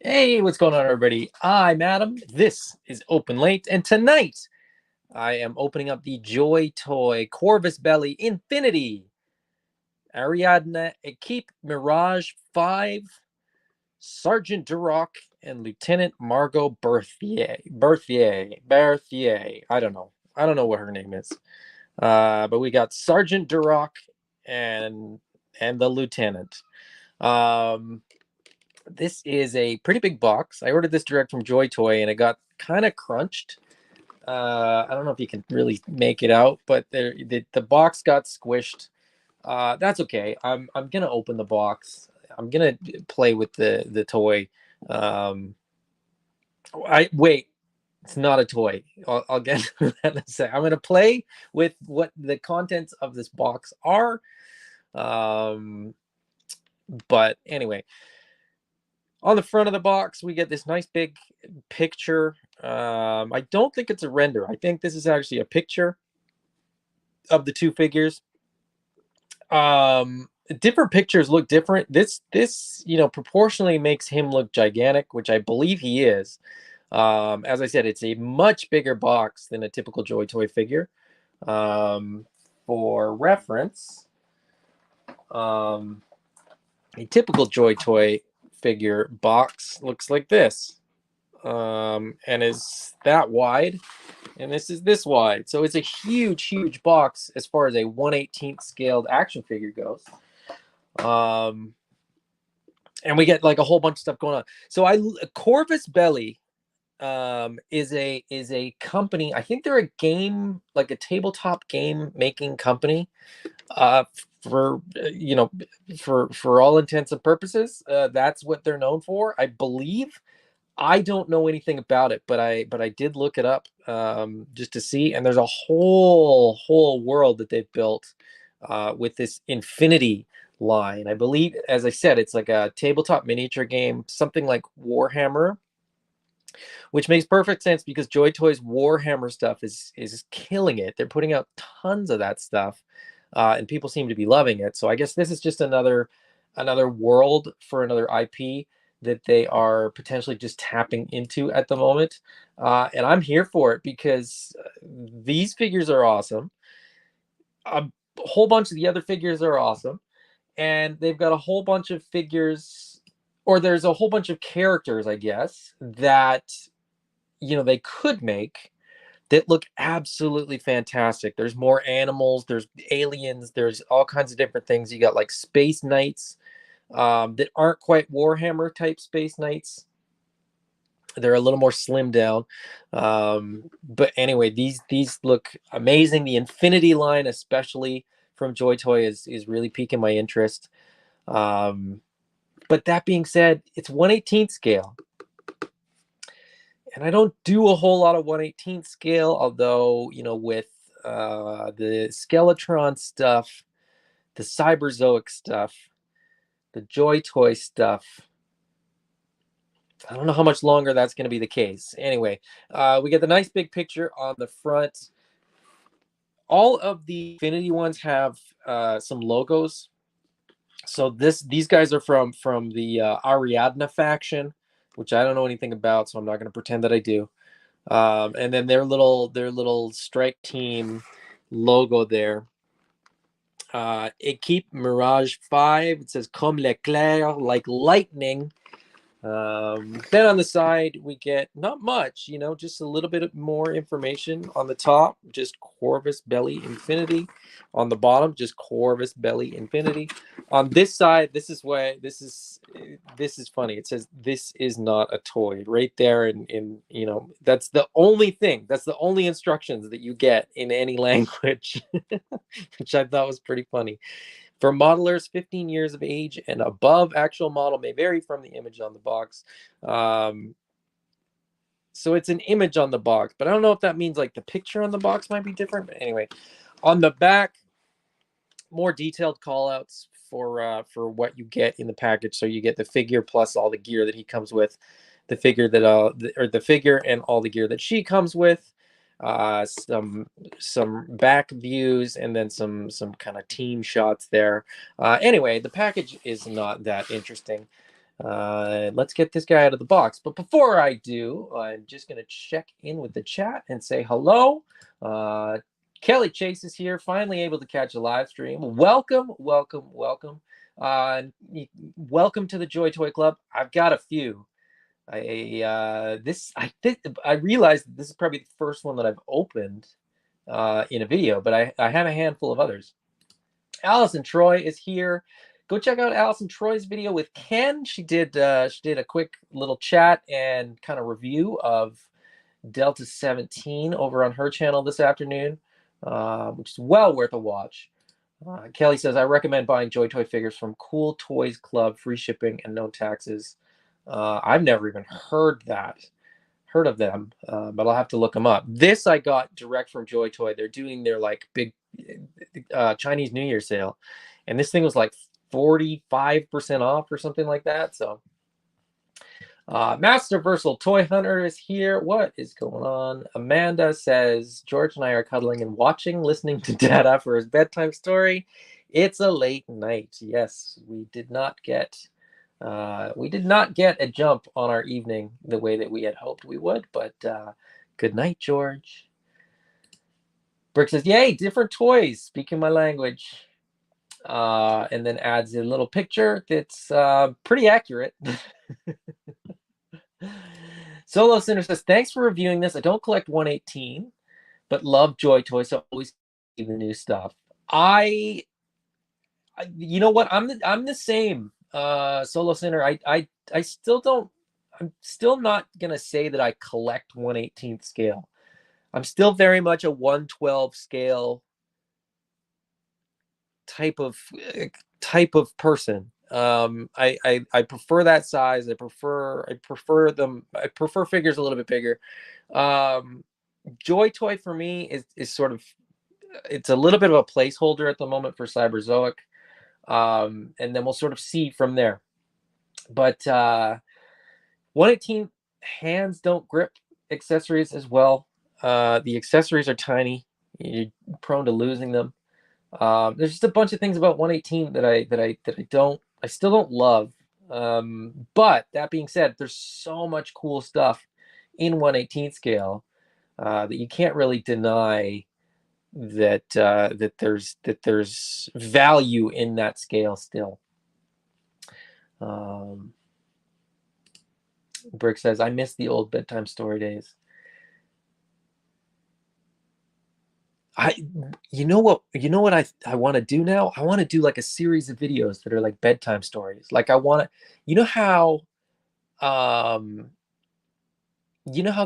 Hey, what's going on, everybody? I'm Adam. This is Open Late, and tonight I am opening up the JoyToy Corvus Belly Infinity Ariadna Equipe Mirage-5 Sergeant Duroc and Lieutenant Margot Berthier. I don't know. I don't know what her name is. But we got Sergeant Duroc and the Lieutenant. Um, this is a pretty big box. I ordered this direct from JoyToy, and it got kind of crunched. I don't know if you can really make it out, but the box got squished. That's okay. I'm gonna open the box. I'm gonna play with the toy. I wait. It's not a toy. I'll get to that in a sec. I'm gonna play with what the contents of this box are. Um, but anyway, on the front of the box, we get this nice big picture. I don't think it's a render. I think this is actually a picture of the two figures. Different pictures look different. This proportionally makes him look gigantic, which I believe he is. As I said, it's a much bigger box than a typical JoyToy figure. For reference, a typical JoyToy figure box looks like this, and is that wide, and this is this wide. So it's a huge box as far as a 1/18 scaled action figure goes. And we get like a whole bunch of stuff going on. So Corvus Belly is a company. I think they're a game, like a tabletop game making company. For for all intents and purposes, that's what they're known for, I believe. I don't know anything about it, but I did look it up, just to see, and there's a whole world that they've built with this Infinity line. I believe, as I said, it's like a tabletop miniature game, something like Warhammer, which makes perfect sense because JoyToy's Warhammer stuff is killing it. They're putting out tons of that stuff, and people seem to be loving it. So I guess this is just another world for another IP that they are potentially just tapping into at the moment. And I'm here for it because these figures are awesome. A whole bunch of the other figures are awesome. And they've got a whole bunch of figures, or there's a whole bunch of characters, I guess, that they could make that look absolutely fantastic. There's more animals, there's aliens, there's all kinds of different things. You got like space knights, that aren't quite Warhammer type space knights. They're a little more slimmed down. But anyway, these look amazing. The Infinity line, especially from JoyToy, is really piquing my interest. But that being said, it's 1/18 scale. And I don't do a whole lot of 1/18 scale, although, with the Skeletron stuff, the Cyberzoic stuff, the JoyToy stuff, I don't know how much longer that's going to be the case. Anyway, we get the nice big picture on the front. All of the Infinity ones have some logos. So these guys are from the Ariadna faction, which I don't know anything about, so I'm not going to pretend that I do. And then their little strike team logo there. Equipe Mirage-5. It says "Comme l'éclair," like lightning. Then on the side we get not much, just a little bit more information. On the top, just Corvus Belly Infinity. On the bottom, just Corvus Belly Infinity. On this side, this is funny. It says this is not a toy right there, and that's the only thing. That's the only instructions that you get in any language, which I thought was pretty funny. For modelers 15 years of age and above, actual model may vary from the image on the box. So it's an image on the box, but I don't know if that means like the picture on the box might be different. But anyway, on the back, more detailed callouts for what you get in the package. So you get the figure plus all the gear that he comes with, the figure that or the figure and all the gear that she comes with. Some back views, and then some kind of team shots there. Anyway, the package is not that interesting. Let's get this guy out of the box. But before I do, I'm just going to check in with the chat and say hello. Kelly Chase is here, finally able to catch a live stream. Welcome, welcome, welcome. Welcome to the JoyToy Club. I've got a few. I think I realized that this is probably the first one that I've opened in a video, but I have a handful of others. Allison Troy is here. Go check out Allison Troy's video with Ken. She did a quick little chat and kind of review of Delta 17 over on her channel this afternoon, which is well worth a watch. Kelly says, I recommend buying JoyToy figures from Cool Toys Club, free shipping and no taxes. I've never even heard of them, but I'll have to look them up. This I got direct from JoyToy. They're doing their like big Chinese New Year sale, and this thing was like 45% off or something like that. So Master Versal Toy Hunter is here. What is going on? Amanda says, George and I are cuddling and watching, listening to Dada for his bedtime story. It's a late night. Yes, we did not get a jump on our evening the way that we had hoped we would, but good night, George. Brick says, yay, different toys, speaking my language. And then adds a little picture that's pretty accurate. Solo Sinner says, thanks for reviewing this. I don't collect 118, but love JoyToy, so always see the new stuff. You know what? I'm the same. Solo Sinner. I still don't. I'm still not gonna say that I collect 1/18th scale. I'm still very much a 1/12 scale type of person. I prefer that size. I prefer them. I prefer figures a little bit bigger. JoyToy for me is sort of, it's a little bit of a placeholder at the moment for Cyberzoic, and then we'll sort of see from there. But 1/18 hands don't grip accessories as well. The accessories are tiny. You're prone to losing them. There's just a bunch of things about 1/18 that I still don't love. But that being said, there's so much cool stuff in 1/18 scale that you can't really deny that there's value in that scale still. Brick says, I miss the old bedtime story days. You know what I want to do now? I want to do like a series of videos that are like bedtime stories. Like I want to, you know how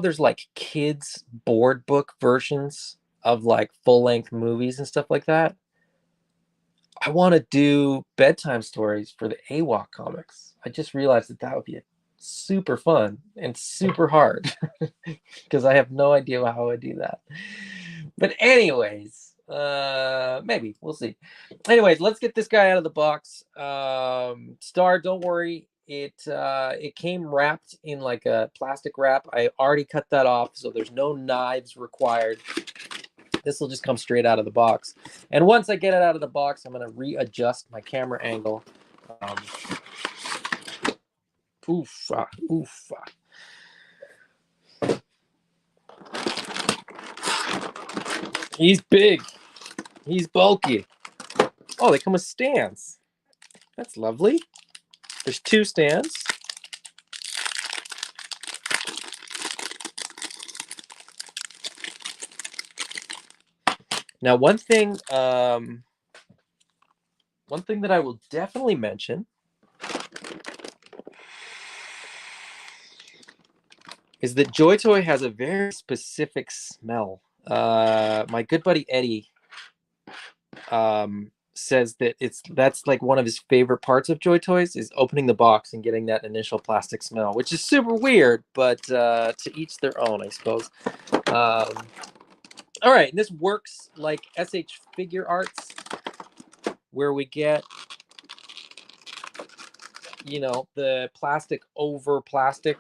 there's like kids board book versions of like full-length movies and stuff like that? I want to do bedtime stories for the AWOC comics. I just realized that would be super fun and super hard because I have no idea how I do that. But anyways, maybe we'll see. Anyways, let's get this guy out of the box. Star, don't worry. It came wrapped in like a plastic wrap. I already cut that off, so there's no knives required. This will just come straight out of the box. And once I get it out of the box, I'm going to readjust my camera angle. He's big. He's bulky. Oh, they come with stands. That's lovely. There's 2 stands. Now, one thing that I will definitely mention is that JoyToy has a very specific smell. My good buddy Eddie says that that's like one of his favorite parts of JoyToys is opening the box and getting that initial plastic smell, which is super weird, but to each their own, I suppose. All right, and this works like SH Figure Arts, where we get, you know, the plastic over plastic.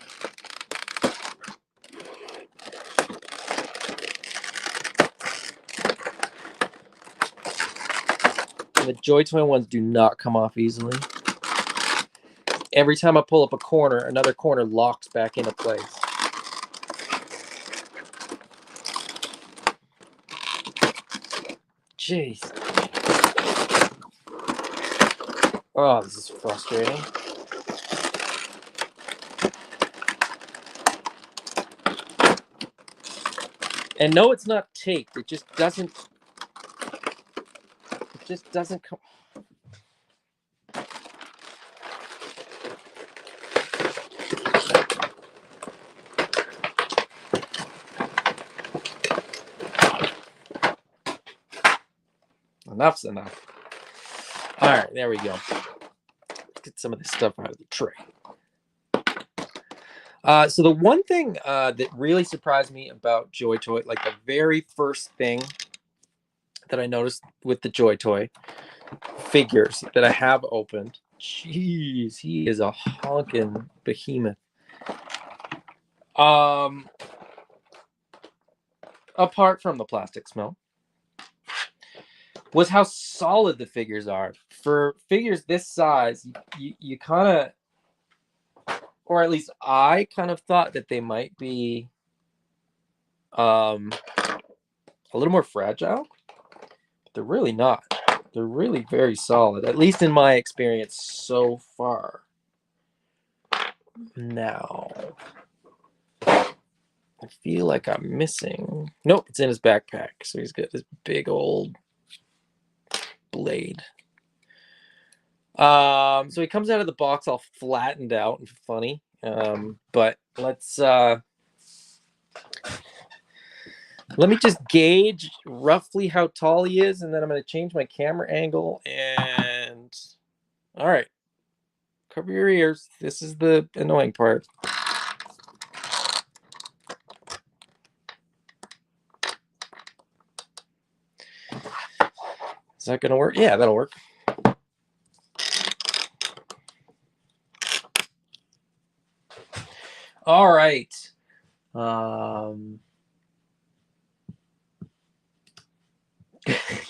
The JoyToy ones do not come off easily. every time I pull up a corner, another corner locks back into place. Jeez. Oh, this is frustrating. And no, it's not taped. It just doesn't come. Enough's enough. All right, there we go. Let's get some of this stuff out of the tray. So the one thing that really surprised me about JoyToy, like the very first thing that I noticed with the JoyToy figures that I have opened, jeez, he is a honking behemoth. Apart from the plastic smell, was how solid the figures are. For figures this size, you kind of, or at least I kind of thought that they might be a little more fragile, but they're really not. They're really very solid, at least in my experience so far. Now, I feel like I'm missing. Nope, it's in his backpack. So he's got this big old blade. So he comes out of the box all flattened out and funny. But let's let me just gauge roughly how tall he is, and then I'm going to change my camera angle. And all right, cover your ears. This is the annoying part. Is that going to work? Yeah, that'll work. All right.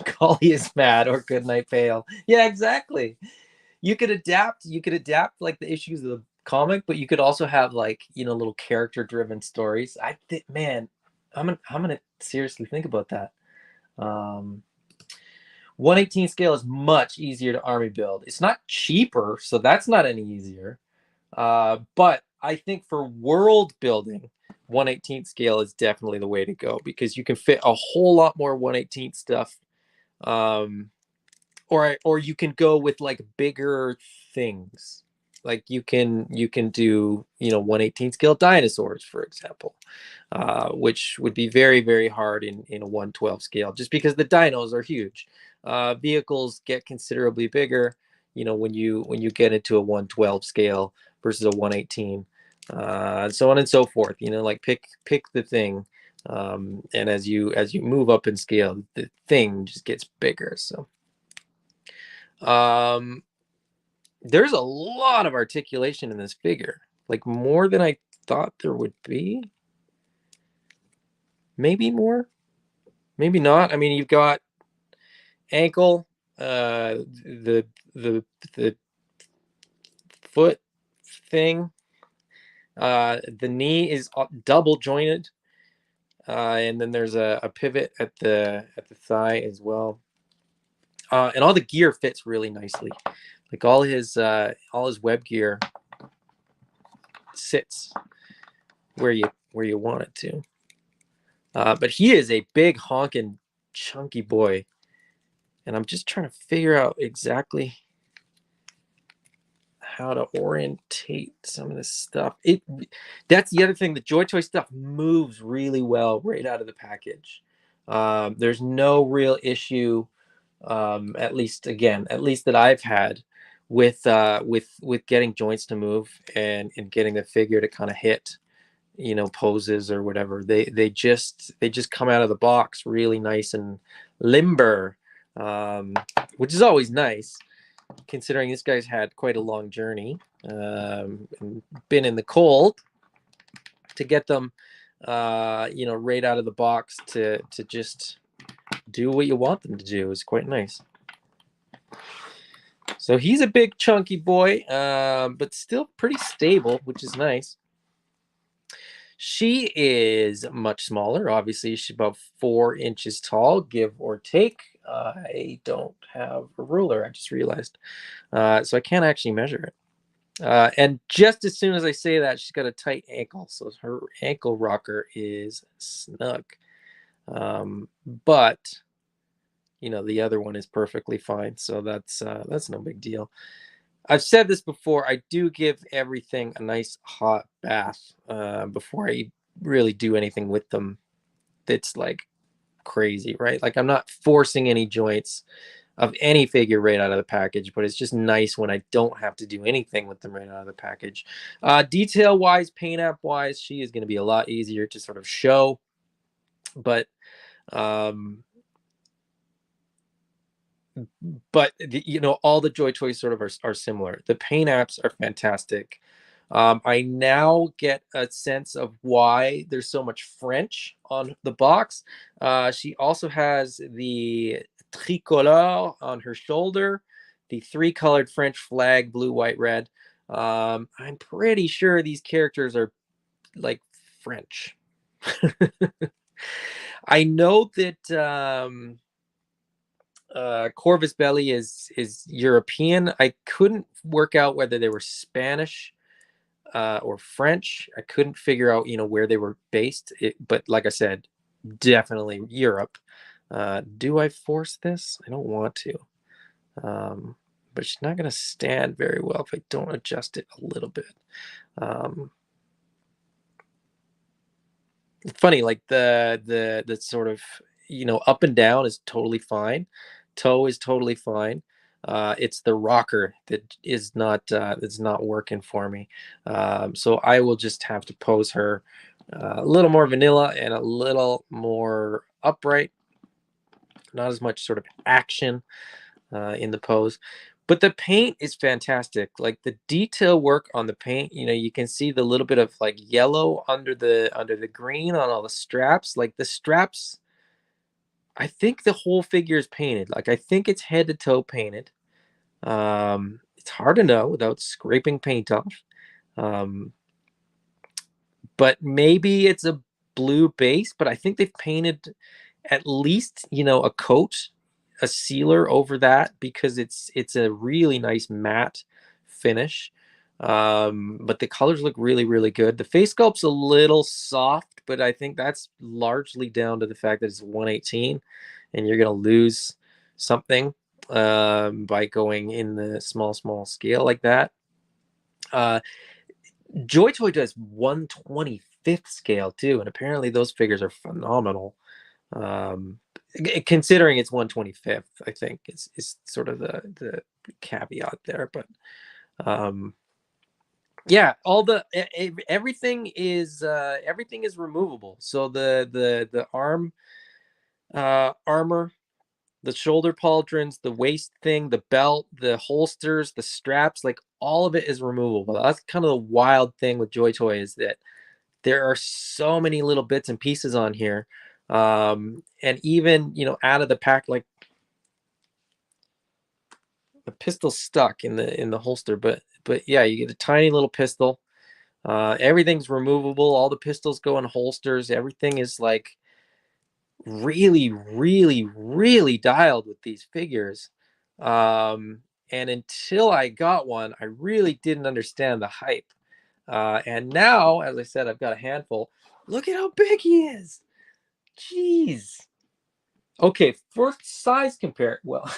Collie is mad or good night pale. Yeah, exactly. You could adapt like the issues of the comic, but you could also have like, little character driven stories. I think, man, I'm gonna seriously think about that. 1/18 scale is much easier to army build. It's not cheaper, so that's not any easier. But I think for world building, 1/18 scale is definitely the way to go, because you can fit a whole lot more 1/18 stuff. Or you can go with like bigger things. Like you can do 1/18 scale dinosaurs, for example, which would be very, very hard in a 1/12 scale, just because the dinos are huge. Vehicles get considerably bigger, when you get into a 1/12 scale versus a 1/18, and so on and so forth. Like pick the thing, and as you move up in scale, the thing just gets bigger. So there's a lot of articulation in this figure, like more than I thought there would be. Maybe more, maybe not. I mean, you've got ankle, the foot thing, the knee is double jointed, and then there's a pivot at the thigh as well, and all the gear fits really nicely. Like all his web gear sits where you want it to. But he is a big honking chunky boy, and I'm just trying to figure out exactly how to orientate some of this stuff. That's the other thing. The JoyToy stuff moves really well right out of the package. There's no real issue, at least that I've had with getting joints to move and getting the figure to kind of hit poses or whatever. They just come out of the box really nice and limber, which is always nice, considering this guy's had quite a long journey, and been in the cold to get them right out of the box to just do what you want them to do is quite nice. So he's a big chunky boy, but still pretty stable, which is nice. She is much smaller. Obviously, she's about 4 inches tall, give or take. I don't have a ruler, I just realized. So I can't actually measure it. And just as soon as I say that, she's got a tight ankle. So her ankle rocker is snug. But, you know, the other one is perfectly fine. So that's no big deal. I've said this before. I do give everything a nice hot bath before I really do anything with them. That's like crazy, right? Like I'm not forcing any joints of any figure right out of the package, but it's just nice when I don't have to do anything with them right out of the package. Detail wise, paint app wise, she is going to be a lot easier to sort of show, but you know, all the JoyToys sort of are similar. The paint apps are fantastic. I now get a sense of why there's so much French on the box. She also has the tricolore on her shoulder, the 3-colored French flag, blue, white, red. I'm pretty sure these characters are like French. I know that Corvus Belli is European. I couldn't work out whether they were Spanish or French. I couldn't figure out, you know, where they were based. But like I said, definitely Europe. Do I force this? I don't want to. But she's not going to stand very well if I don't adjust it a little bit. Funny, like the sort of, you know, up and down is totally fine. Toe is totally fine. It's the rocker that is not that's not working for me. So I will just have to pose her a little more vanilla and a little more upright. Not as much sort of action in the pose. But the paint is fantastic. Like the detail work on the paint, you know, you can see the little bit of like yellow under the green on all the straps. Like the straps, I think the whole figure is painted. Like I think it's head to toe painted. It's hard to know without scraping paint off. But maybe it's a blue base, but I think they've painted at least, you know, a coat, a sealer over that, because it's a really nice matte finish. But the colors look really good. The face sculpt's a little soft, but I think that's largely down to the fact that it's 118 and you're going to lose something by going in the small scale like that. JoyToy does 1/25th scale too, and apparently those figures are phenomenal. Considering it's 1/25th, I think is sort of the caveat there. But yeah, all the everything is removable. So the armor, the shoulder pauldrons, the waist thing, the belt, the holsters, the straps, like all of it is removable. That's kind of the wild thing with JoyToy, is that there are so many little bits and pieces on here. And even, you know, out of the pack, like the pistol stuck in the holster, but yeah, you get a tiny little pistol. Everything's removable. All the pistols go in holsters. Everything is like really dialed with these figures. And until I got one, I really didn't understand the hype. And now, as I said, I've got a handful. Look at how big he is. Jeez. Okay, for size compare, well,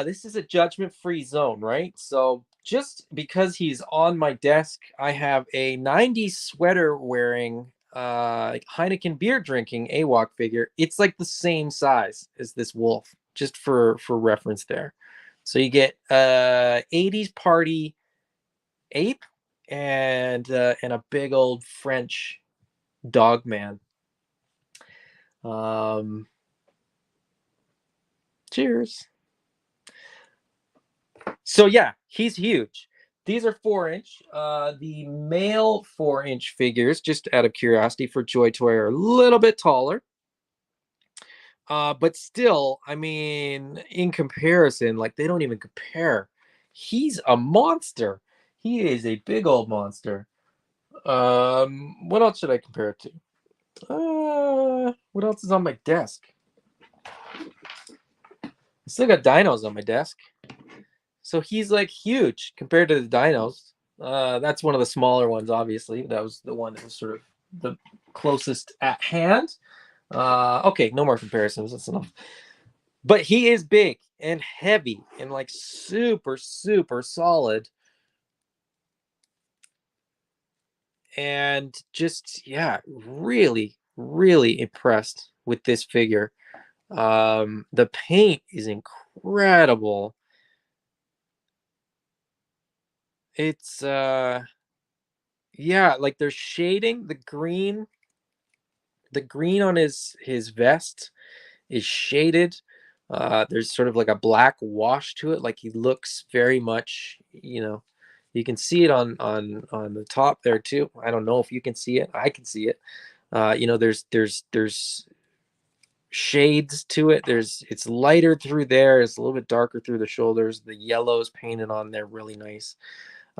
this is a judgment-free zone, right? So just because he's on my desk, I have a 90s sweater wearing Heineken beer drinking AWOC figure. It's like the same size as this wolf, just for reference there. So you get 80s party ape and a big old French dog man. Cheers. So yeah, he's huge. These are 4-inch. The male 4-inch figures, just out of curiosity for JoyToy, are a little bit taller. But still, I mean, in comparison, like they don't even compare. He's a monster. He is a big old monster. What else should I compare it to? What else is on my desk? I still got dinos on my desk. So he's like huge compared to the dinos. That's one of the smaller ones, obviously. That was the one that was sort of the closest at hand. Okay, no more comparisons. That's enough. But he is big and heavy and like super, super solid. And just, yeah, really, really impressed with this figure. The paint is incredible. It's yeah, like there's shading. The green on his vest is shaded. There's sort of like a black wash to it. Like he looks very much, you know, you can see it on the top there too. I don't know if you can see it. I can see it. You know, there's shades to it. It's lighter through there. It's a little bit darker through the shoulders. The yellow's painted on there really nice.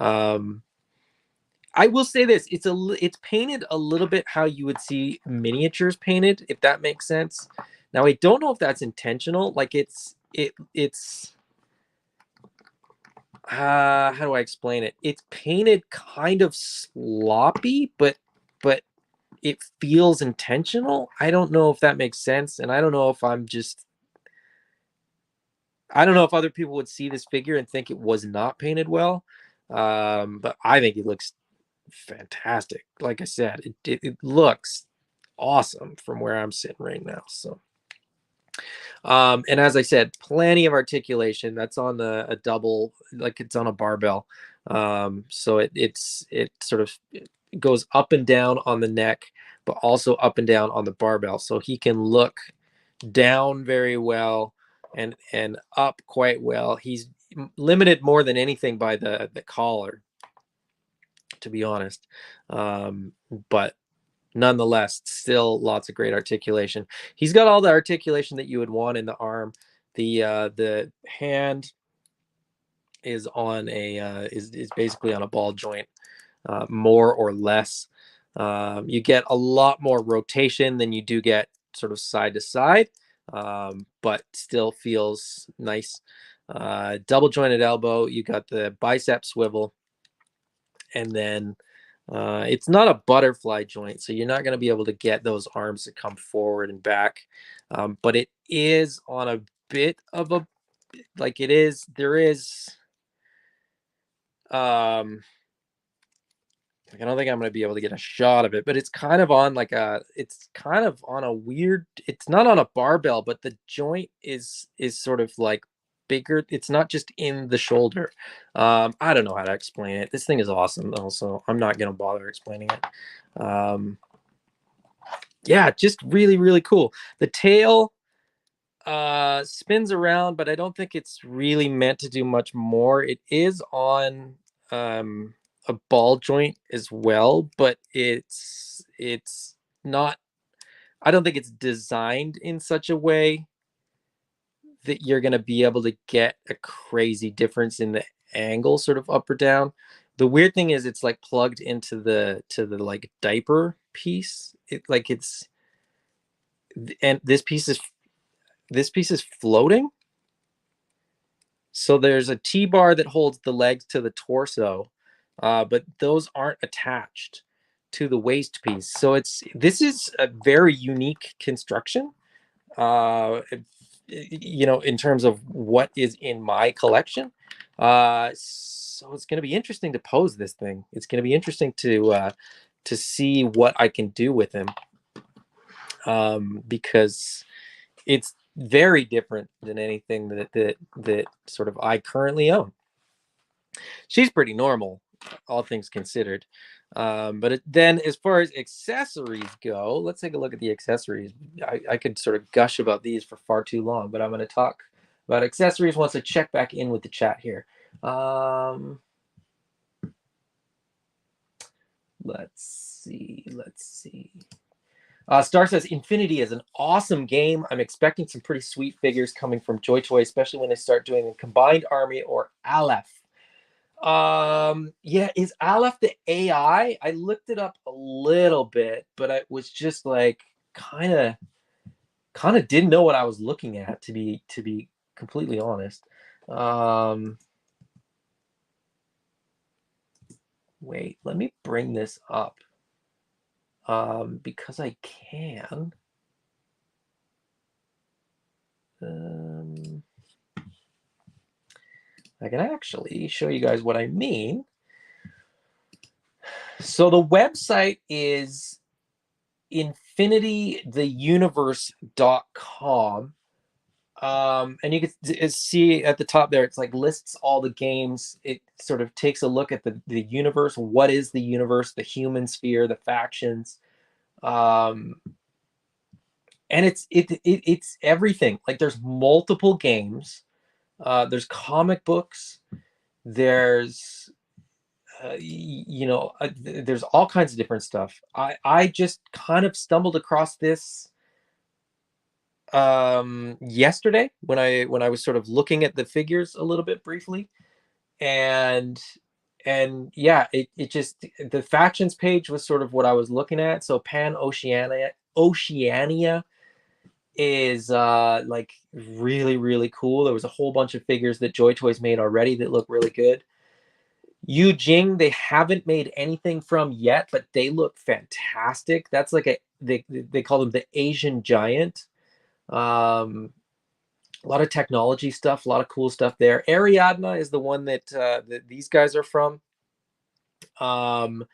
I will say this: it's painted a little bit how you would see miniatures painted, if that makes sense. Now I don't know if that's intentional. Like it's how do I explain it? It's painted kind of sloppy, but it feels intentional. I don't know if that makes sense, and I don't know if I don't know if other people would see this figure and think it was not painted well. But I think it looks fantastic. Like I said, it looks awesome from where I'm sitting right now. So, and as I said, plenty of articulation. That's on a double, like it's on a barbell. So it sort of goes up and down on the neck, but also up and down on the barbell. So he can look down very well and up quite well. He's limited more than anything by the collar, to be honest. But nonetheless, still lots of great articulation. He's got all the articulation that you would want in the arm. The hand is on a is basically on a ball joint, more or less. You get a lot more rotation than you do get sort of side to side, but still feels nice. Double jointed elbow. You got the bicep swivel, and then it's not a butterfly joint, so you're not going to be able to get those arms to come forward and back. But it is on a bit of a, like it is, there is, like, I don't think I'm going to be able to get a shot of it, but it's kind of on like it's kind of on a weird, it's not on a barbell, but the joint is sort of like bigger. It's not just in the shoulder. I don't know how to explain it. This thing is awesome though, so I'm not going to bother explaining it. Yeah, just really, really cool. The tail spins around, but I don't think it's really meant to do much more. It is on a ball joint as well, but it's not, I don't think it's designed in such a way that you're going to be able to get a crazy difference in the angle sort of up or down. The weird thing is it's like plugged into the like diaper piece. It like it's, and this piece is floating. So there's a T-bar that holds the legs to the torso, but those aren't attached to the waist piece. So this is a very unique construction. You know, in terms of what is in my collection. So it's going to be interesting to pose this thing. It's going to be interesting to see what I can do with him, because it's very different than anything that sort of I currently own. She's pretty normal, all things considered. But then as far as accessories go, let's take a look at the accessories. I could sort of gush about these for far too long, but I'm going to talk about accessories once I check back in with the chat here. Let's see. Star says Infinity is an awesome game. I'm expecting some pretty sweet figures coming from JoyToy, especially when they start doing a combined army or Aleph. Yeah, is Aleph the AI? I looked it up a little bit, but I was just like kind of didn't know what I was looking at, to be completely honest. Wait, let me bring this up. Because I can. Um, I can actually show you guys what I mean. So the website is infinitytheuniverse.com. And you can see at the top there, it's like lists all the games. It sort of takes a look at the universe. What is the universe? The human sphere, the factions. Um, and it's everything. Like there's multiple games. There's comic books. There's there's all kinds of different stuff. I just kind of stumbled across this yesterday when I was sort of looking at the figures a little bit briefly, and yeah, it just, the factions page was sort of what I was looking at. So Pan Oceania is like really really cool. There was a whole bunch of figures that JoyToys made already that look really good. Yu Jing, they haven't made anything from yet, but they look fantastic. That's like they call them the Asian giant. Um, a lot of technology stuff, a lot of cool stuff there. Ariadna is the one that these guys are from. Um,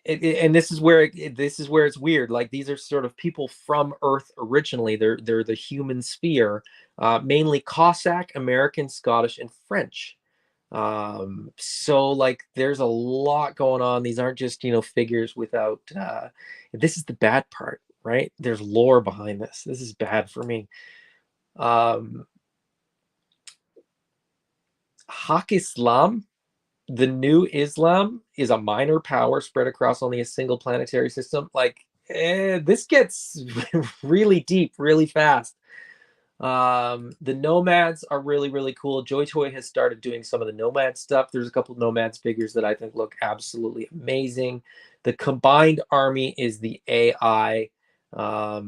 and this is where it's weird. Like these are sort of people from Earth originally. They're the human sphere, mainly Cossack, American, Scottish, and French. So like there's a lot going on. These aren't just figures without. This is the bad part, right? There's lore behind this. This is bad for me. Haq Islam, the new Islam, is a minor power spread across only a single planetary system. Like, this gets really deep, really fast. The Nomads are really, really cool. JoyToy has started doing some of the Nomad stuff. There's a couple of Nomads figures that I think look absolutely amazing. The combined army is the AI. Or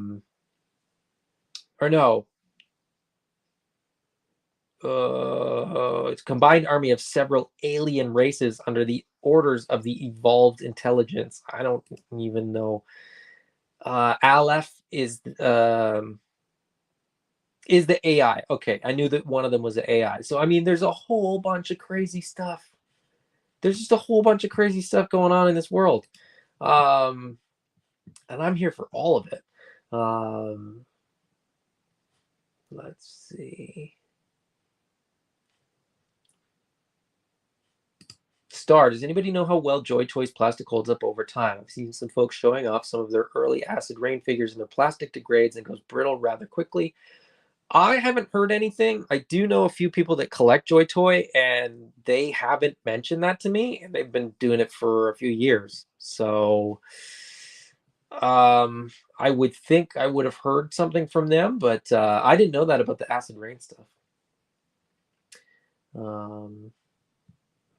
no, it's a combined army of several alien races under the orders of the evolved intelligence. I don't even know. Aleph is the AI. Okay, I knew that one of them was the AI. So I mean, there's a whole bunch of crazy stuff. There's just a whole bunch of crazy stuff going on in this world, and I'm here for all of it. Let's see. Star, does anybody know how well JoyToy's plastic holds up over time? I've seen some folks showing off some of their early acid rain figures, and their plastic degrades and goes brittle rather quickly. I haven't heard anything. I do know a few people that collect JoyToy, and they haven't mentioned that to me, and they've been doing it for a few years. So I would think I would have heard something from them, but I didn't know that about the acid rain stuff.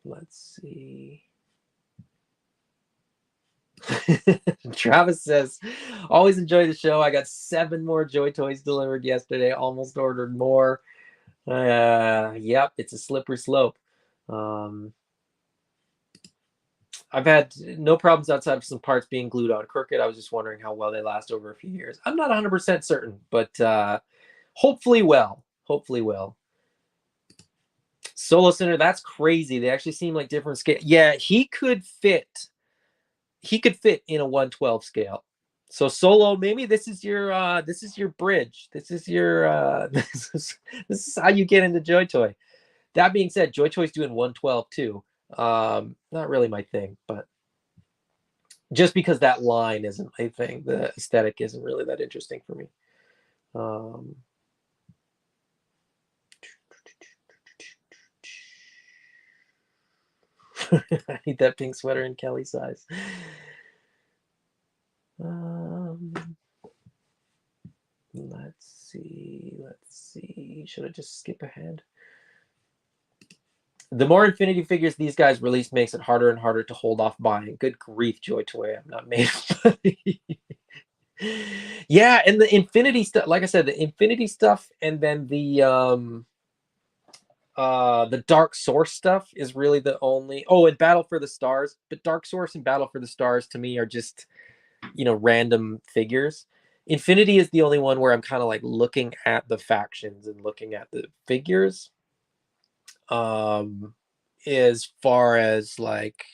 Let's see. Travis says, always enjoy the show. I got 7 more JoyToys delivered yesterday. Almost ordered more. Yep, it's a slippery slope. I've had no problems outside of some parts being glued on crooked. I was just wondering how well they last over a few years. I'm not 100% certain, but hopefully well. Hopefully well. Solo Center, that's crazy. They actually seem like different scale. Yeah, he could fit in a 112 scale. So Solo, maybe this is your bridge. This is your this is how you get into JoyToy. That being said, JoyToy's doing 112 too. Not really my thing, but just because that line isn't my thing, the aesthetic isn't really that interesting for me. I need that pink sweater in Kelly size. see. Should I just skip ahead? The more Infinity figures these guys release makes it harder and harder to hold off buying. Good grief, JoyToy. I'm not made of money. Yeah, and the Infinity stuff, like I said, the Infinity stuff, and then the Dark Source stuff is really the only. Oh, and Battle for the Stars, but Dark Source and Battle for the Stars to me are just, random figures. Infinity is the only one where I'm kind of like looking at the factions and looking at the figures. As far as like,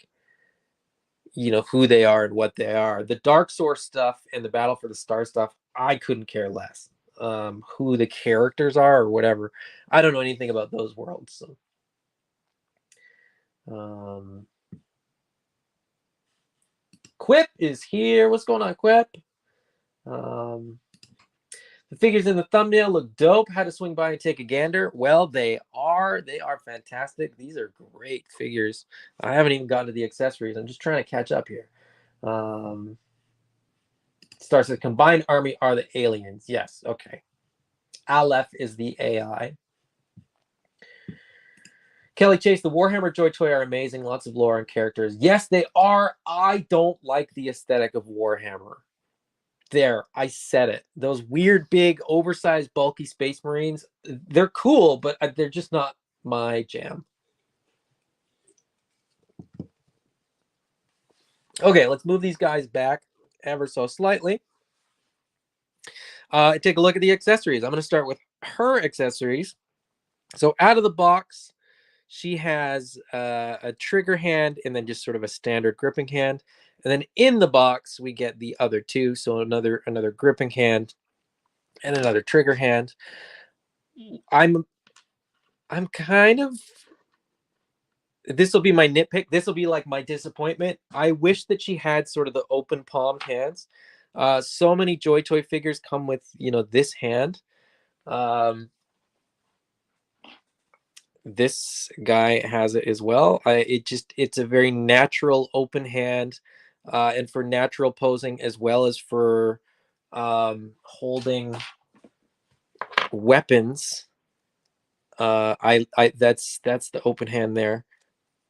who they are and what they are. The Dark Source stuff and the Battle for the Star stuff, I couldn't care less. Who the characters are or whatever. I don't know anything about those worlds. So. Quip is here. What's going on, Quip? The figures in the thumbnail look dope. Had to swing by and take a gander. Well, they are fantastic. These are great figures. I haven't even gotten to the accessories. I'm just trying to catch up here. Starts with combined army are the aliens. Yes, okay. Aleph is the AI. Kelly Chase, the Warhammer JoyToy are amazing. Lots of lore and characters. Yes, they are. I don't like the aesthetic of Warhammer. There, I said it. Those weird, big, oversized, bulky Space Marines, they're cool, but they're just not my jam. Okay, let's move these guys back ever so slightly. Take a look at the accessories. I'm going to start with her accessories. So out of the box, she has a trigger hand and then just sort of a standard gripping hand. And then in the box, we get the other two. So another gripping hand and another trigger hand. I'm kind of, this will be my nitpick. This will be like my disappointment. I wish that she had sort of the open palmed hands. So many JoyToy figures come with, this hand. This guy has it as well. It's a very natural open hand, and for natural posing as well as for holding weapons. That's the open hand there.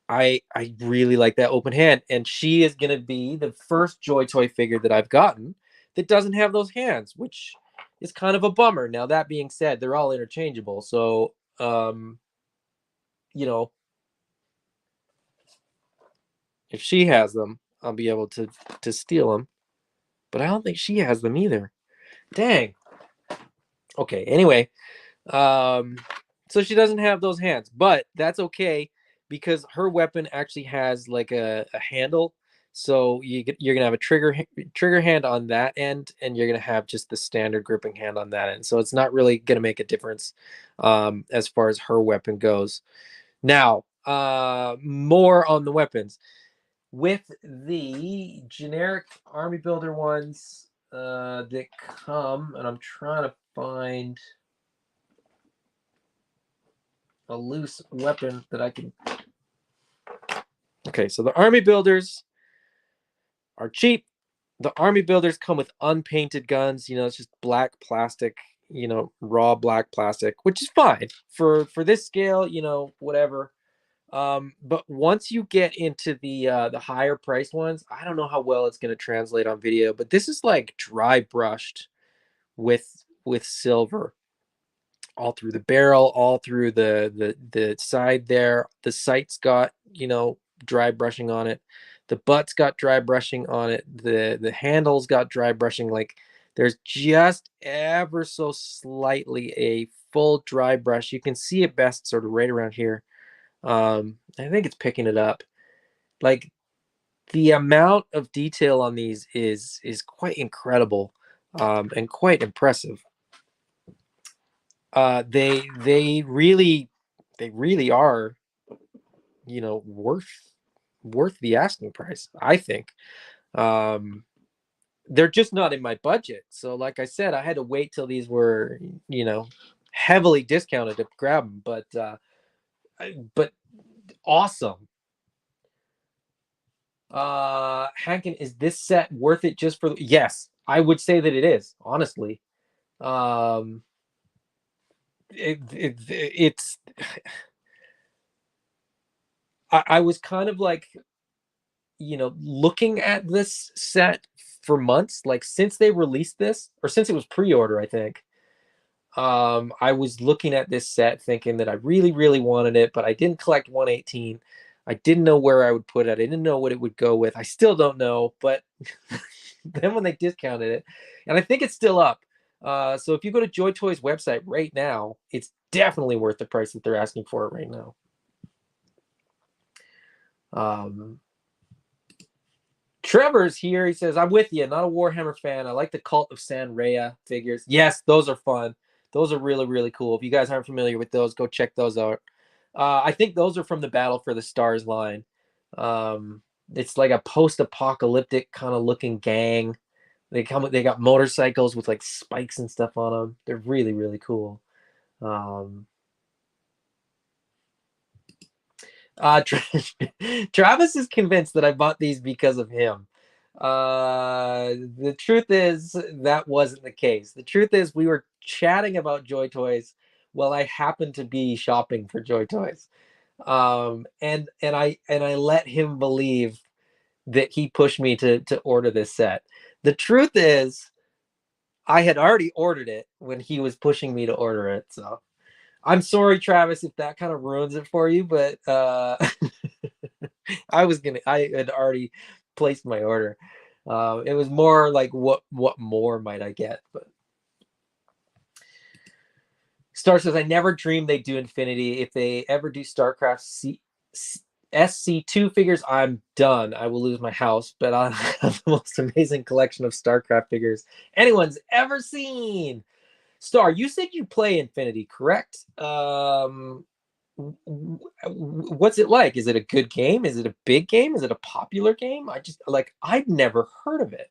I really like that open hand, and she is gonna be the first JoyToy figure that I've gotten that doesn't have those hands, which is kind of a bummer. Now that being said, they're all interchangeable, so if she has them, I'll be able to steal them. But I don't think she has them either. Dang. Okay, anyway. So she doesn't have those hands, but that's okay because her weapon actually has like a handle. So you're going to have a trigger hand on that end, and you're going to have just the standard gripping hand on that end. So it's not really going to make a difference as far as her weapon goes. Now, more on the weapons. With the generic army builder ones that come, and I'm trying to find a loose weapon that I can. Okay, so the army builders are cheap. The army builders come with unpainted guns. It's just black plastic, raw black plastic, which is fine for this scale, whatever. But once you get into the higher priced ones, I don't know how well it's going to translate on video, but this is like dry brushed with silver all through the barrel, all through the side there. The sight's got, dry brushing on it. The butt's got dry brushing on it. The handle's got dry brushing. Like there's just ever so slightly a full dry brush. You can see it best sort of right around here. I think it's picking it up. Like the amount of detail on these is quite incredible, and quite impressive. They really are, worth the asking price, I think. They're just not in my budget. So like I said, I had to wait till these were, heavily discounted to grab them, but awesome. Hankin, is this set worth it just for yes, I would say that it is, honestly. it's I was kind of like, looking at this set for months, like since they released this, or since it was pre-order, I think. I was looking at this set thinking that I really, really wanted it, but I didn't collect 118. I didn't know where I would put it. I didn't know what it would go with. I still don't know, but then when they discounted it, and I think it's still up. So if you go to JoyToy's website right now, it's definitely worth the price that they're asking for it right now. Trevor's here. He says, I'm with you. Not a Warhammer fan. I like the Cult of San Rhea figures. Yes, those are fun. Those are really, really cool. If you guys aren't familiar with those, go check those out. I think those are from the Battle for the Stars line. It's like a post-apocalyptic kind of looking gang. They got motorcycles with like spikes and stuff on them. They're really, really cool. Travis is convinced that I bought these because of him. The truth is that wasn't the case. The truth is we were chatting about Joy Toys while I happened to be shopping for Joy Toys. And I let him believe that he pushed me to order this set. The truth is I had already ordered it when he was pushing me to order it. So I'm sorry, Travis, if that kind of ruins it for you, but I had already placed my order. It was more like what more might I get? But Star says, I never dreamed they'd do Infinity. If they ever do StarCraft SC2 figures, I'm done. I will lose my house, but I have the most amazing collection of StarCraft figures anyone's ever seen. Star, you said you play Infinity, correct? What's it like? Is it a good game? Is it a big game? Is it a popular game? I'd never heard of it.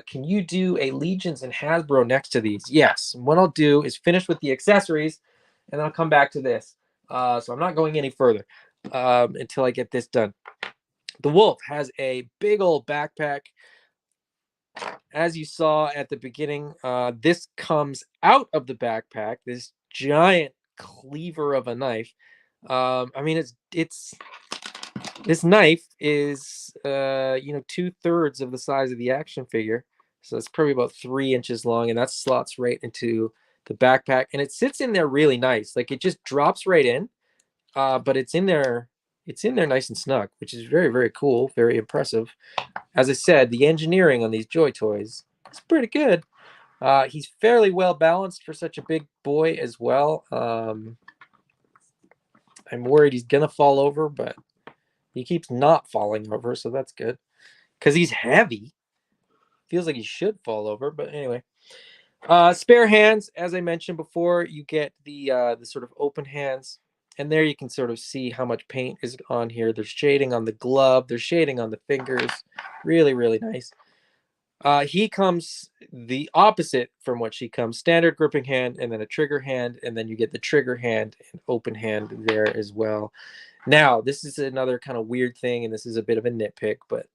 Can you do a Legions and Hasbro next to these? Yes. What I'll do is finish with the accessories, and then I'll come back to this. So I'm not going any further until I get this done. The Wolf has a big old backpack. As you saw at the beginning, this comes out of the backpack. This giant cleaver of a knife. I mean, it's this knife is 2/3 of the size of the action figure, so it's probably about 3 inches long, and that slots right into the backpack, and it sits in there really nice. Like it just drops right in, but it's in there. It's in there nice and snug, which is very, very cool, very impressive. As I said, the engineering on these Joy Toys is pretty good. He's fairly well balanced for such a big boy as well. I'm worried he's gonna fall over, but he keeps not falling over, so that's good. Because he's heavy. Feels like he should fall over, but anyway. Spare hands, as I mentioned before, you get the sort of open hands. And there you can sort of see how much paint is on here. There's shading on the glove. There's shading on the fingers. Really, really nice. He comes the opposite from what she comes. Standard gripping hand and then a trigger hand. And then you get the trigger hand and open hand there as well. Now, this is another kind of weird thing, and this is a bit of a nitpick, but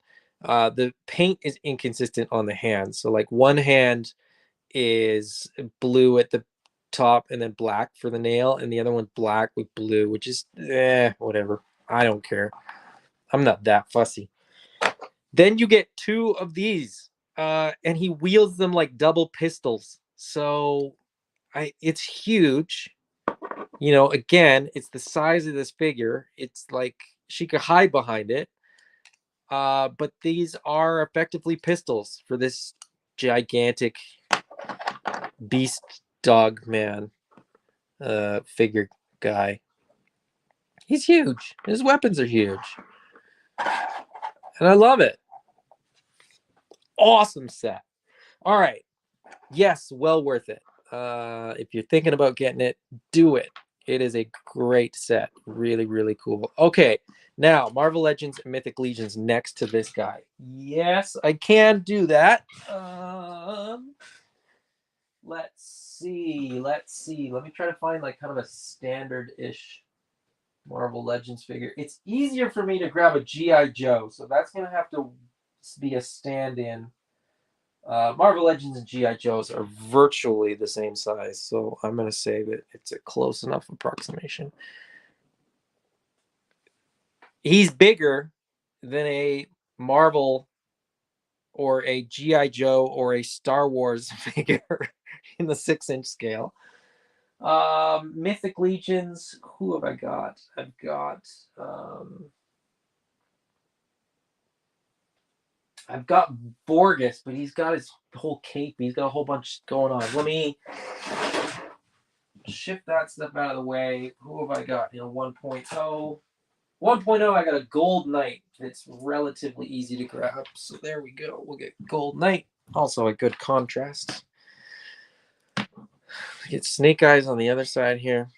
the paint is inconsistent on the hands. So like one hand is blue at the top and then black for the nail, and the other one's black with blue, which is whatever. I don't care. I'm not that fussy. Then you get two of these, and he wields them like double pistols. So it's huge. Again, it's the size of this figure. It's like she could hide behind it. But these are effectively pistols for this gigantic beast dog man figure guy. He's huge. His weapons are huge. And I love it. Awesome set. All right. Yes, well worth it. If you're thinking about getting it, do it. It is a great set. Really, really cool. Okay, now Marvel Legends and Mythic Legions next to this guy. Yes, I can do that. Let's see. Let me try to find like kind of a standard-ish Marvel Legends figure. It's easier for me to grab a G.I. Joe, so that's going to have to be a stand-in. Marvel Legends and GI Joes are virtually the same size, so I'm going to say that it's a close enough approximation. He's bigger than a Marvel or a GI Joe or a Star Wars figure in the 6-inch scale. Mythic Legions. Who have I got? I've got Borges, but he's got his whole cape. He's got a whole bunch going on. Let me shift that stuff out of the way. Who have I got? 1.0. 1.0, I got a Gold Knight that's relatively easy to grab. So there we go. We'll get Gold Knight. Also a good contrast. Get Snake Eyes on the other side here.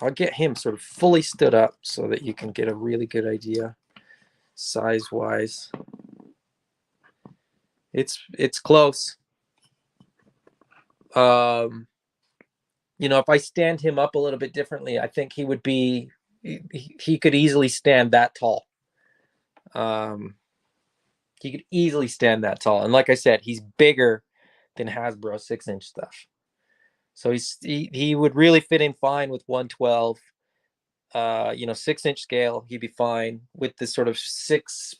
I'll get him sort of fully stood up so that you can get a really good idea size-wise. It's close. If I stand him up a little bit differently, I think he could easily stand that tall. He could easily stand that tall. And like I said, he's bigger than Hasbro 6-inch stuff. So he would really fit in fine with 112. 6-inch scale, he'd be fine with this sort of 6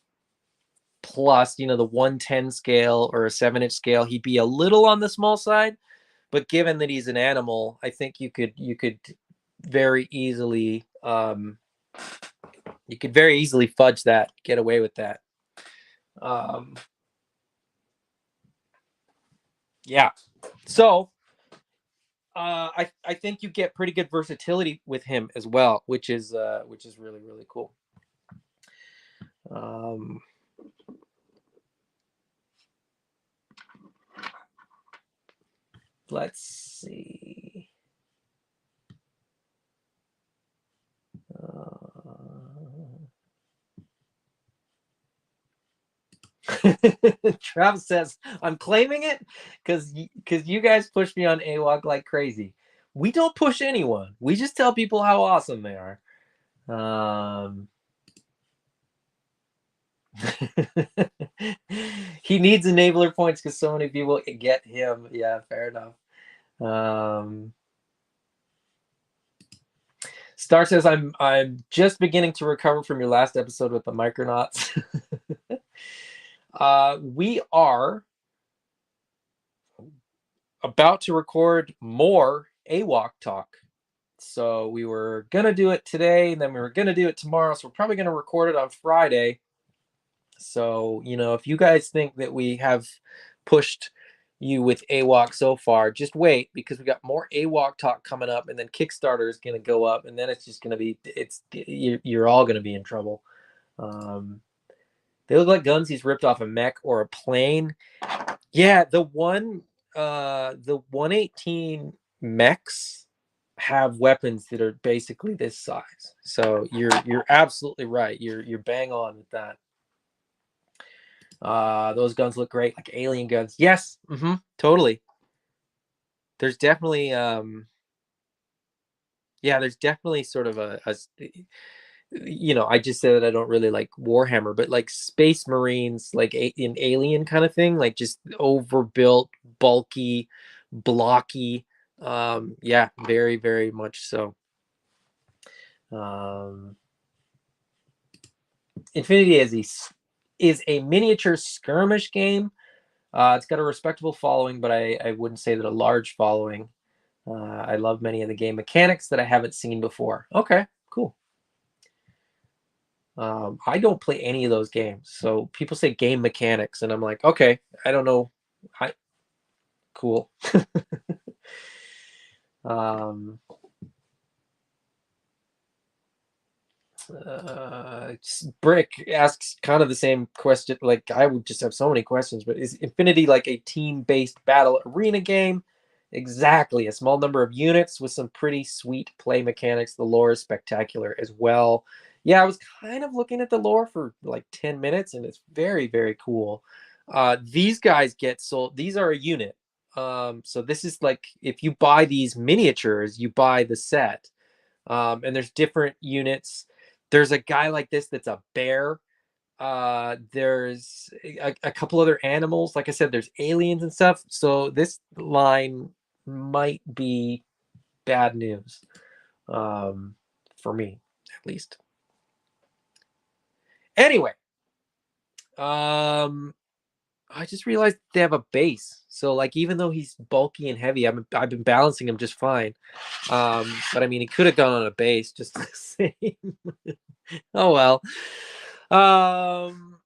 plus, the 110 scale or a 7-inch scale. He'd be a little on the small side, but given that he's an animal, I think you could very easily fudge that, get away with that. Yeah. So I think you get pretty good versatility with him as well, which is really, really cool. Let's see. Travis says, I'm claiming it because you guys push me on AWOC like crazy. We don't push anyone. We just tell people how awesome they are. He needs enabler points because so many people get him. Yeah, fair enough. Star says, I'm just beginning to recover from your last episode with the Micronauts. We are about to record more AWOC talk. So we were going to do it today, and then we were going to do it tomorrow. So we're probably going to record it on Friday. So, if you guys think that we have pushed you with AWOC so far, just wait, because we got more AWOC talk coming up, and then Kickstarter is going to go up, and then it's just going to be, you're all going to be in trouble. They look like guns he's ripped off a mech or a plane. Yeah, the 118 mechs have weapons that are basically this size. So you're absolutely right. You're bang on with that. Those guns look great, like alien guns. Yes, totally. There's definitely there's definitely sort of a I just said that I don't really like Warhammer, but like Space Marines, like in Alien kind of thing, like just overbuilt, bulky, blocky. Yeah, very, very much so. Infinity is a miniature skirmish game. It's got a respectable following, but I wouldn't say that a large following. I love many of the game mechanics that I haven't seen before. Okay, cool. I don't play any of those games. So people say game mechanics, and I'm like, okay, I don't know. Cool. Brick asks kind of the same question. Like, I would just have so many questions, but is Infinity like a team-based battle arena game? Exactly. A small number of units with some pretty sweet play mechanics. The lore is spectacular as well. Yeah, I was kind of looking at the lore for like 10 minutes, and it's very, very cool. These guys get sold. These are a unit. So this is like, if you buy these miniatures, you buy the set. And there's different units. There's a guy like this that's a bear. There's a couple other animals. Like I said, there's aliens and stuff. So this line might be bad news, for me at least. Anyway, I just realized they have a base. So like, even though he's bulky and heavy, I've been balancing him just fine. But I mean, he could have gone on a base just the same. Oh well. Um,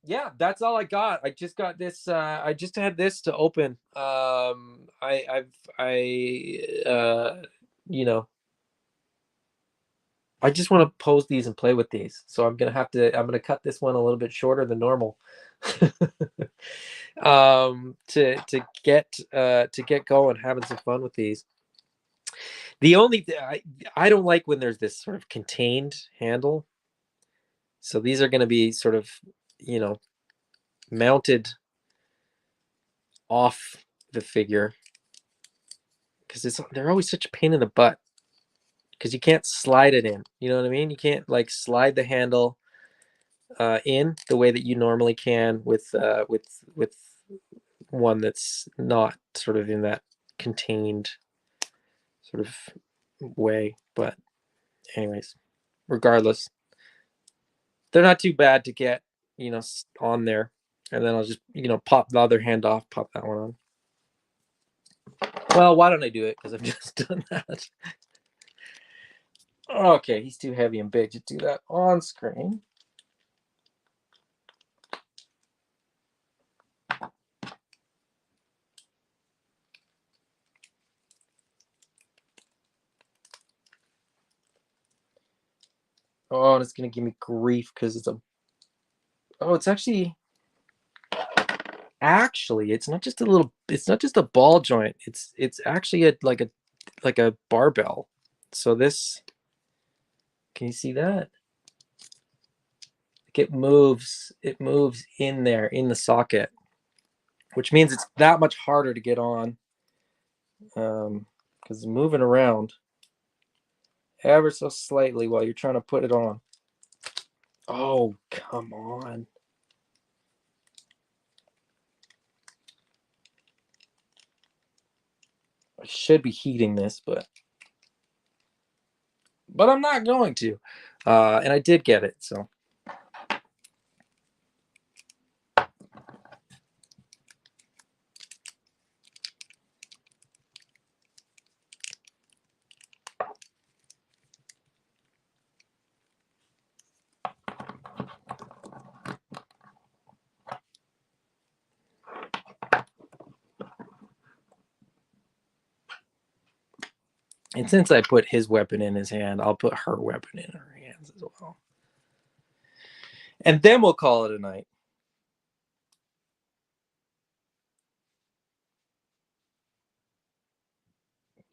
yeah, that's all I got. I just got this. I just had this to open. You know, I just want to pose these and play with these. So I'm gonna cut this one a little bit shorter than normal. To get going, having some fun with these. The only I don't like when there's this sort of contained handle. So these are going to be sort of, mounted off the figure, because they're always such a pain in the butt, because you can't slide it in. You know what I mean? You can't like slide the handle in the way that you normally can with one that's not sort of in that contained sort of way. But anyways, regardless, they're not too bad to get, on there. And then I'll just, pop the other hand off, pop that one on. Well, why don't I do it? Because I've just done that. Okay, he's too heavy and big to do that on screen. Oh, and it's gonna give me grief because it's it's actually it's not just a ball joint. It's actually like a barbell. So this, can you see that? Like it moves in there in the socket, which means it's that much harder to get on, because it's moving around ever so slightly while you're trying to put it on. Oh, come on. I should be heating this, but I'm not going to. And I did get it, so. And since I put his weapon in his hand, I'll put her weapon in her hands as well. And then we'll call it a night.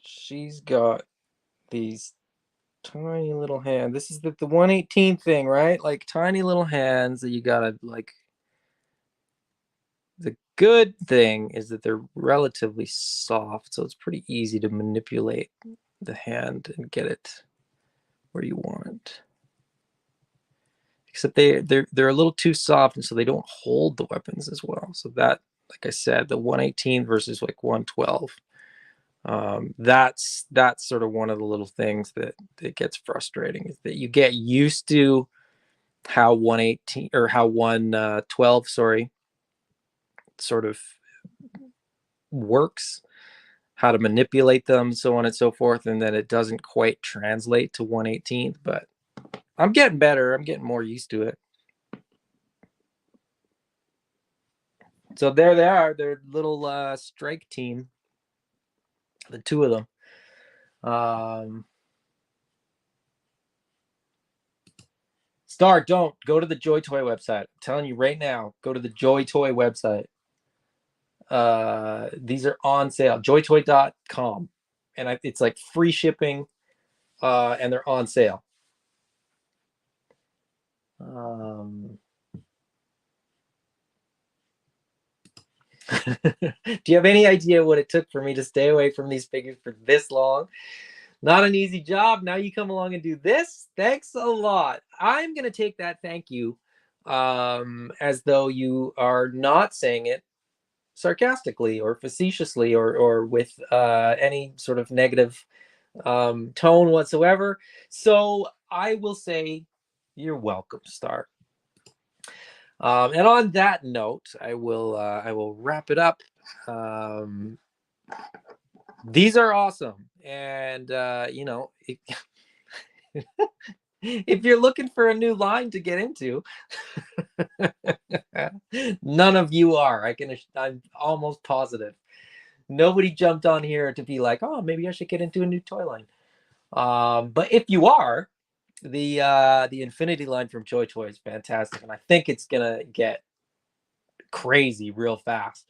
She's got these tiny little hands. This is the 118 thing, right? Like tiny little hands that you gotta like. The good thing is that they're relatively soft, so it's pretty easy to manipulate the hand and get it where you want it. Except they're a little too soft, and so they don't hold the weapons as well. So that, like I said, the 118 versus like 112, that's sort of one of the little things that gets frustrating, is that you get used to how 118 or how 112, sorry, sort of works, how to manipulate them, so on and so forth, and then it doesn't quite translate to 118th. But I'm getting better. I'm getting more used to it. So there they are. Their little strike team, the two of them. Star, don't go to the JoyToy website. I'm telling you right now, go to the JoyToy website. These are on sale. JoyToy.com, and it's like free shipping, and they're on sale. Do you have any idea what it took for me to stay away from these figures for this long? Not an easy job. Now you come along and do this. Thanks a lot. I'm going to take that thank you as though you are not saying it sarcastically or facetiously or with any sort of negative tone whatsoever. So I will say you're welcome, Star. And on that note, I will wrap it up. These are awesome, and you know, if you're looking for a new line to get into, none of you are. I'm almost positive. Nobody jumped on here to be like, oh, maybe I should get into a new toy line. But if you are, the Infinity line from JoyToy is fantastic, and I think it's gonna get crazy real fast.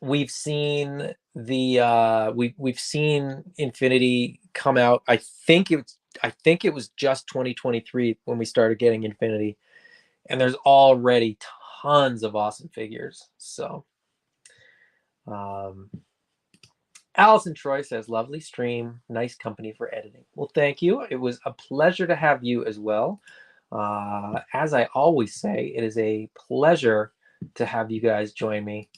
We've seen we've seen Infinity come out. I think it was just 2023 when we started getting Infinity, and there's already tons of awesome figures. So Allison Troy says, lovely stream, nice company for editing. Well, thank you. It was a pleasure to have you as well. As I always say, it is a pleasure to have you guys join me.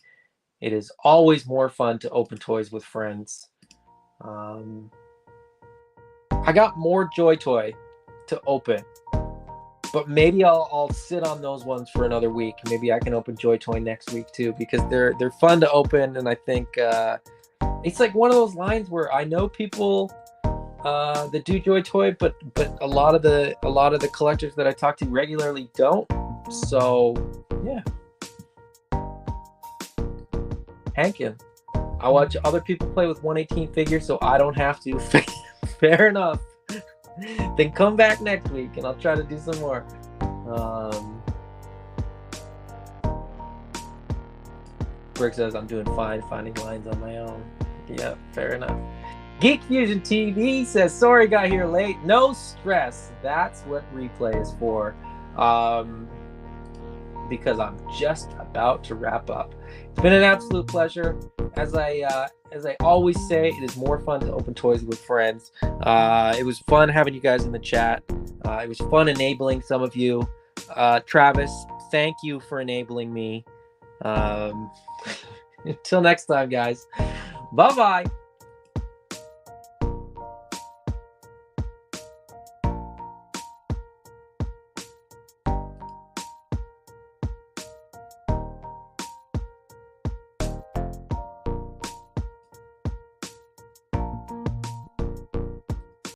It is always more fun to open toys with friends. I got more JoyToy to open, but maybe I'll sit on those ones for another week. Maybe I can open JoyToy next week too, because they're fun to open, and I think it's like one of those lines where I know people that do JoyToy, but a lot of the collectors that I talk to regularly don't. So yeah. Hankin, I watch other people play with 118 figures, so I don't have to. Fair enough. Then come back next week, and I'll try to do some more. Brick says I'm doing fine finding lines on my own. Yeah, fair enough. Geek Fusion TV says, sorry got here late. No stress. That's what replay is for. Because I'm just about to wrap up. It's been an absolute pleasure. As I always say, it is more fun to open toys with friends. It was fun having you guys in the chat. It was fun enabling some of you. Travis, thank you for enabling me. Until next time, guys. Bye-bye.